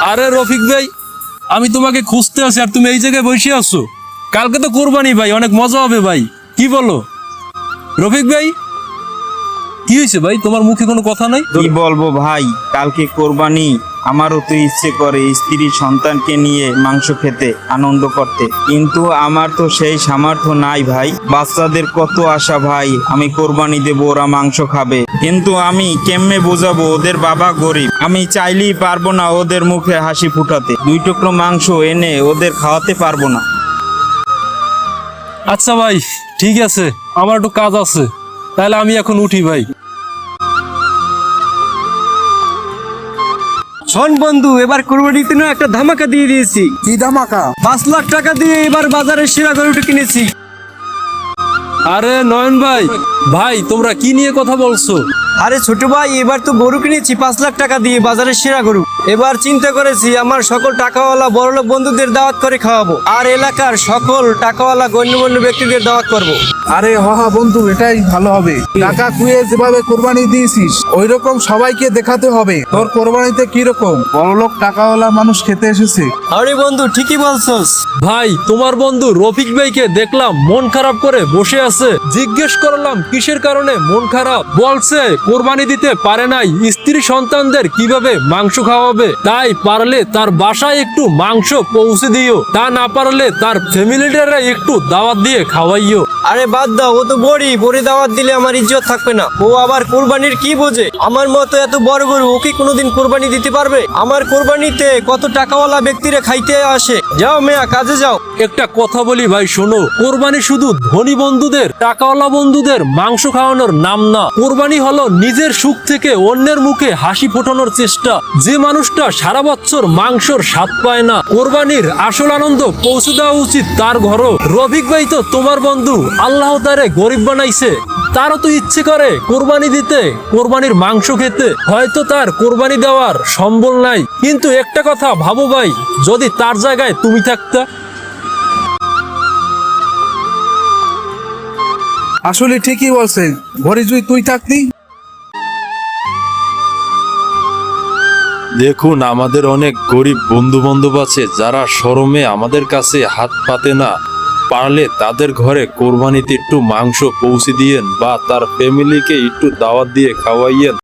আরে রফিক ভাই, আমি তোমাকে খুঁজতে আছি আর তুমি এই জায়গায় বসে আছো। কালকে তো কোরবানি ভাই, অনেক মজা হবে ভাই, কি বলো? রফিক ভাই, কি হয়েছে ভাই, তোমার মুখে কোনো কথা নাই? কি বলবো ভাই, কালকে কোরবানি। আমারও তো ইচ্ছে করে স্ত্রী সন্তানকে নিয়ে মাংস খেতে, আনন্দ করতে, কিন্তু আমার তো সেই সামর্থ্য নাই ভাই। বাচ্চাদের কত আশা ভাই, আমি কোরবানি দেবো, ওরা মাংস খাবে, কিন্তু আমি কেমনে বোঝাবো ওদের বাবা গরিব। আমি চাইলেই পারবো না ওদের মুখে হাসি ফুটাতে, 2 টুকরো মাংস এনে ওদের খাওয়াতে পারবো না। আচ্ছা ভাই, ঠিক আছে, আমার একটু কাজ আছে, তাহলে আমি এখন উঠি ভাই। শোন বন্ধু, এবার কোরবানিতে না একটা ধামাকা দিয়ে দিয়েছি। কি ধামাকা? 5 লাখ টাকা দিয়ে এবার বাজারের সেরা গরুটা কিনেছি। আরে নয়ন ভাই, ভাই তোমরা কি নিয়ে কথা বলছো? আরে ছোট ভাই, এবার তো গরু কিনেছি 5 লাখ টাকা দিয়ে, বাজারের সেরা গরু। এবার চিন্তা করেছি আমার সকল টাকাওয়ালা বড়লোক বন্ধুদের দাওয়াত করে খাওয়াবো, আর এলাকার সকল টাকাওয়ালা গণ্যমান্য ব্যক্তিদের দাওয়াত করব। আরে হা বন্ধু, এটাই ভালো হবে। টাকা কুয়ে যেভাবে কোরবানি দিয়েছিস ওই রকম সবাইকে দেখাতে হবে তোর কোরবানিতে কি রকম বড়লোক টাকাওয়ালা মানুষ খেতে এসেছে। আরে বন্ধু, ঠিকই বলছস। ভাই, তোমার বন্ধু রফিক ভাইকে দেখলাম মন খারাপ করে বসে আছে। জিজ্ঞেস করলাম কিসের কারণে মন খারাপ, বলছে কোরবানি দিতে পারে নাই, স্ত্রী সন্তানদের কিভাবে মাংস খাওয়াবে, তাই পারলে তার বাসায় একটু মাংস পৌঁছে দিও, তা না পারলে তার ফ্যামিলিটারে একটু দাওয়াত দিয়ে খাওয়াইও। আরে বাদ দাও, ও তো গরিব, ওরে দাওয়াত দিলে আমার ইজ্জত থাকবে না। ও আবার কোরবানির কি বোঝে? আমার মতো এত বড় গরু ও কি কোনোদিন কোরবানি দিতে পারবে? আমার কোরবানিতে কত টাকাওয়ালা ব্যক্তিরা খাইতে আসে। যাও মেয়া, কাজে যাও। একটা কথা বলি ভাই, শোনো, কোরবানি শুধু ধনী বন্ধুদের, টাকাওয়ালা বন্ধুদের মাংস খাওয়ানোর নাম না। কোরবানি হলো নিজের সুখ থেকে অন্যের মুখে হাসি ফোটানোর চেষ্টা। যে মানুষটা সারা বছর মাংসর স্বাদ পায় না, কোরবানির আসল আনন্দ পৌঁছে দেওয়া উচিত তার ঘরও। রফিক ভাই তো তোমার বন্ধু, আল্লাহ তারে গরিব বানাইছে, তারও তো ইচ্ছে করে কোরবানি দিতে, কোরবানির মাংস খেতে। হয়তো তার কোরবানি দেওয়ার সম্বল নাই, কিন্তু একটা কথা ভাবো ভাই, যদি তার জায়গায় তুমি থাকতা। আসলে ঠিকই বলছে, ঘরে যদি তুই থাকতি। দেখুন, আমাদের অনেক গরিব বন্ধু বান্ধব আছে যারা শরমে আমাদের কাছে হাত পাতে না। পারলে তাদের ঘরে কোরবানিতে একটু মাংস পৌঁছে দিয়েন বা তার ফ্যামিলিকে একটু দাওয়াত দিয়ে খাওয়াইয়েন।